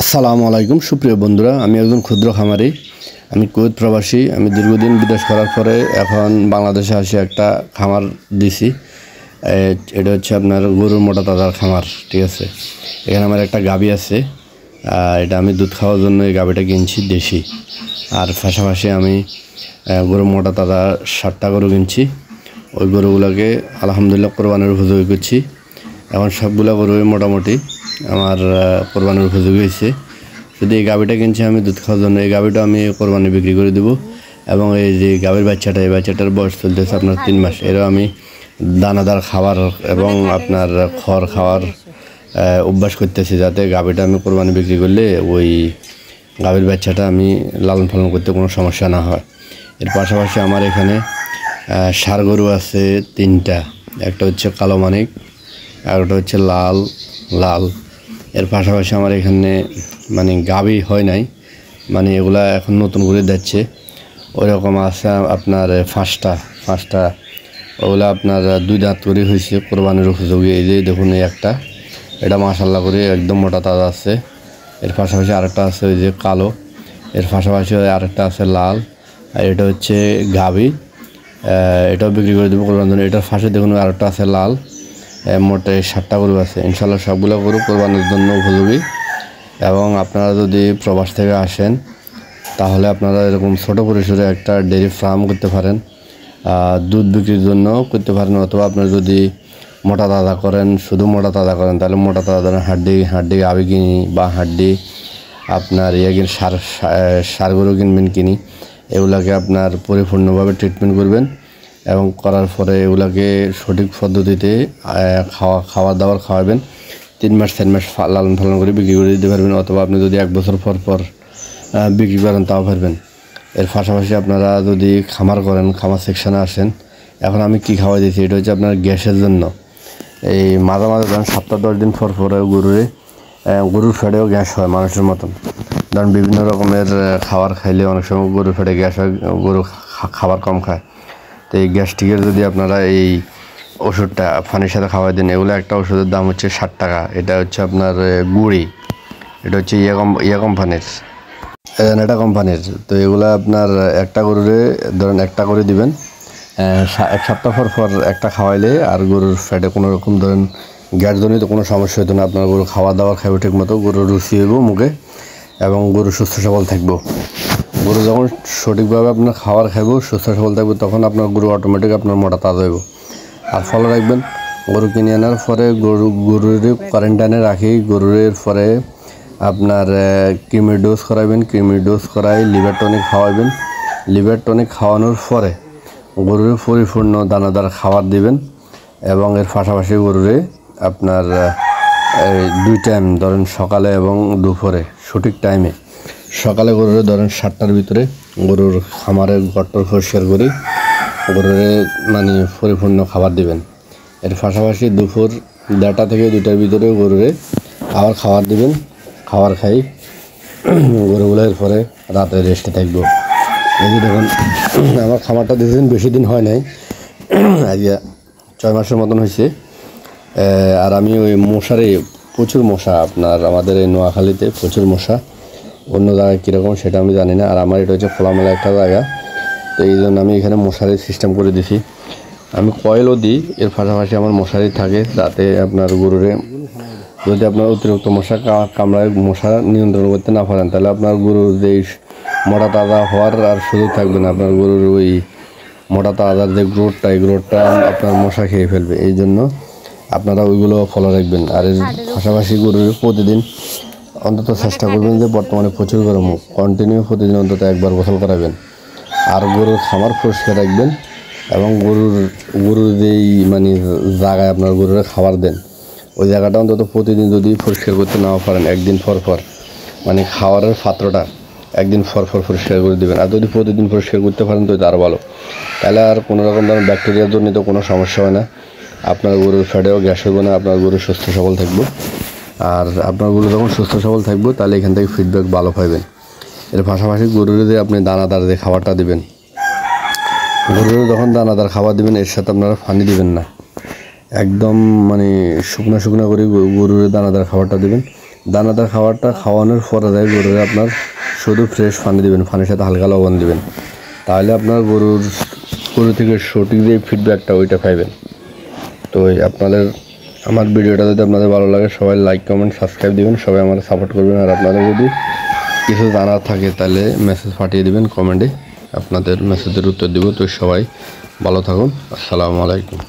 আসসালামু আলাইকুম সুপ্রিয় বন্ধুরা, আমি একজন ক্ষুদ্র খামারি। আমি কুয়েত প্রবাসী। আমি দীর্ঘদিন বিদেশ করার পরে এখন বাংলাদেশে আসি একটা খামার দিছি। এটা হচ্ছে আপনার গরুর মোটা তাজার খামার, ঠিক আছে। এখানে আমার একটা গাভী আছে, এটা আমি দুধ খাওয়ার জন্য এই গাভীটা কিনছি দেশি। আর পাশাপাশি আমি গরুর মোটা তাজা 7টা গরু কিনছি। ওই গরুগুলোকে আলহামদুলিল্লাহ কোরবানির উপযোগী করছি। এখন সবগুলো গরুই মোটামুটি আমার কোরবানির উপযোগী হয়েছে। যদি এই গাভীটা কিনছি আমি দুধ খাওয়ার জন্য, এই গাভীটা আমি কোরবানি বিক্রি করে দেবো। এবং এই যে গাভীর বাচ্চাটা, এই বাচ্চাটার বয়স চলতেছে আপনার 3 মাস। এরও আমি দানাদার খাবার এবং আপনার খড় খাওয়ার অভ্যাস করতেছি, যাতে গাভীটা আমি কোরবানি বিক্রি করলে ওই গাভীর বাচ্চাটা আমি লালন পালন করতে কোনো সমস্যা না হয়। এর পাশাপাশি আমার এখানে ষাঁড় গরু আছে 3টা। একটা হচ্ছে কালো মানিক, আর ওটা হচ্ছে লাল। এর পাশাপাশি আমার এখানে মানে গাভী হয় নাই, মানে এগুলা এখন নতুন করে দিচ্ছে। ওই রকম আছে আপনার পাঁচটা ওগুলো আপনার 2 দাঁত করে হয়েছে, কোরবানির উপযোগী। এই যে দেখুন, এই একটা, এটা মাশাআল্লাহ করে একদম মোটা তাজা আছে। এর পাশাপাশি আরেকটা আছে ওই যে কালো, এর পাশাপাশি আরেকটা আছে লাল, আর এটা হচ্ছে গাভী। এটাও বিক্রি করে দেবো কোরবানির জন্য। এটার পাশে দেখুন আরেকটা আছে লাল। মোট 7টা গরু আছে। ইনশাল্লাহ সবগুলো গরু কোরবানির জন্য উপযোগী। এবং আপনারা যদি প্রবাস থেকে আসেন, তাহলে আপনারা এরকম ছোটো পরিসরে একটা ডেয়ারি ফার্ম করতে পারেন, দুধ বিক্রির জন্য করতে পারেন। অথবা আপনারা যদি মোটা তাজা করেন, শুধু মোটা তাজা করেন, তাহলে মোটা তাজা ধরেন হাড্ডি গাভী কিনি, বা হাড্ডি আপনার ষাঁড় গরু কিনবেন কিনি। এগুলাকে আপনার পরিপূর্ণভাবে ট্রিটমেন্ট করবেন এবং করার পরে এগুলাকে সঠিক পদ্ধতিতে খাওয়া দাওয়ার খাওয়াবেন। 3 মাস 4 মাস লালন পালন করে বিক্রি করে দিতে পারবেন। অথবা আপনি যদি 1 বছর পর বিক্রি করেন তাও পারবেন। এর পাশাপাশি আপনারা যদি খামার করেন, খামার সেকশানে আসেন। এখন আমি কি খাওয়াই দিয়েছি, এটা হচ্ছে আপনার গ্যাসের জন্য। এই মাঝে ধরেন সপ্তাহ 10 দিন পর গরুর ফেটেও গ্যাস হয় মানুষের মতন। ধরেন বিভিন্ন রকমের খাবার খাইলে অনেক সময় গরুর ফেটে গ্যাস হয়, গরু খাবার কম খায়। তো এই গ্যাস্ট্রিকের যদি আপনারা এই ওষুধটা পানির সাথে খাওয়াই দেন, এগুলো একটা ওষুধের দাম হচ্ছে 60 টাকা। এটা হচ্ছে আপনার গুড়ি, এটা হচ্ছে ইয়া কোম্পানির, এটা কোম্পানির। তো এগুলো আপনার একটা গরুরে ধরেন একটা করে দিবেন, 1 সপ্তাহ পর একটা খাওয়াইলে আর গরুর ফ্যাটে কোনো রকম ধরেন গ্যাসজনিত কোনো সমস্যা হতো না। আপনার গরু খাওয়া দাওয়া খাবে ঠিক মতো, গরুর রুচি হইব মুখে এবং গরু সুস্থ সবল থাকবো। গরু যখন সঠিকভাবে আপনার খাবার খাইব, সুস্থ সবল থাকবে, তখন আপনার গরু অটোমেটিক আপনার মোটা তাজা হইব। আর ফলো রাখবেন, গরু কিনে আনার পরে গরুর কোয়ারেন্টাইনে রাখি। গরুর পরে আপনার কৃমির ডোজ করাবেন, কৃমির ডোজ করাই লিভার টনিক খাওয়াবেন। লিভার টনিক খাওয়ানোর পরে গরুর পরিপূর্ণ দানাদার খাবার দিবেন। এবং এর পাশাপাশি গরুরে আপনার 2 টাইম ধরেন সকালে এবং দুপুরে সঠিক টাইমে। সকালে গরুরে ধরেন 7টার ভিতরে গরুর খামারের গট্টর পরিষ্কার করে গরুরে মানে পরিপূর্ণ খাবার দিবেন। এর পাশাপাশি দুপুর 1:30 থেকে 2টার ভিতরে গরুরে আবার খাবার দিবেন। খাবার খাই গরুগুলোর পরে রাতে রেস্টে থাকবো। এই যে দেখুন, আমার খামারটা দিয়েছেন বেশি দিন হয় নাই, আজকে 6 মাসের মতন হয়েছে। আর আমি ওই মশারে প্রচুর মশা, আপনার আমাদের এই নোয়াখালীতে প্রচুর মশা। অন্য জায়গায় কীরকম সেটা আমি জানি না। আর আমার এটা হচ্ছে খোলামেলা একটা জায়গা, তো এই জন্য আমি এখানে মশারির সিস্টেম করে দিছি। আমি কয়েলও দিই, এর পাশাপাশি আমার মশারি থাকে, যাতে আপনার গরুরে যদি আপনার অতিরিক্ত মশা কামড়ায়, মশা নিয়ন্ত্রণ করতে না পারেন, তাহলে আপনার গরুর যে মোটা তাজা হওয়ার আর সুযোগ থাকবে না। আপনার গরুর ওই মোটা তাজার যে গ্রোথটা, এই গ্রোথটা আপনার মশা খেয়ে ফেলবে। এই জন্য আপনারা ওইগুলো ফলো রাখবেন। আর এর পাশাপাশি গরুর প্রতিদিন অন্তত চেষ্টা করবেন যে বর্তমানে প্রচুর গরম, কন্টিনিউ প্রতিদিন অন্তত 1বার গোসল করাবেন। আর গরুর খামার পরিষ্কার রাখবেন এবং গরুর যেই মানে জায়গায় আপনার গরুর খাবার দেন, ওই জায়গাটা অন্তত প্রতিদিন যদি পরিষ্কার করতে নাও পারেন, 1 দিন পর মানে খাওয়ারের পাত্রটা 1 দিন পর পরিষ্কার করে দেবেন। আর যদি প্রতিদিন পরিষ্কার করতে পারেন তো আরও ভালো, তাহলে আর কোনো রকম ধরনের ব্যাকটেরিয়ার জন্য তো কোনো সমস্যা হয় না। আপনার গরুর ফ্যাটেও গ্যাস হবে না, আপনার গরু সুস্থ সবল থাকবে। আর আপনার গরু যখন সুস্থ সবল থাকবে, তাহলে এখান থেকে ফিডব্যাক ভালো পাইবেন। এর পাশাপাশি গরুর যে আপনি দানাদার যে খাবারটা দিবেন, গরুর যখন দানাদার খাবার দিবেন, এর সাথে আপনারা পানি দিবেন না। একদম মানে শুকনো করে গরুর দানাদার খাবারটা দিবেন। দানাদার খাবারটা খাওয়ানোর পরে যায় গরুর আপনার শুধু ফ্রেশ পানি দিবেন, পানির সাথে হালকা লবণ দিবেন, তাহলে আপনার গরু থেকে সঠিক যে ফিডব্যাকটা ওইটা পাইবেন। তো আপনাদের আমার ভিডিওটা যদি আপনাদের ভালো লাগে সবাই লাইক কমেন্ট সাবস্ক্রাইব দিবেন, সবাই আমার সাপোর্ট করবেন। আর আপনাদের যদি কিছু জানার থাকে তাহলে মেসেজ পাঠিয়ে দিবেন কমেন্টে, আপনাদের মেসেজের উত্তর দিব। তো সবাই ভালো থাকুন, আসসালামু আলাইকুম।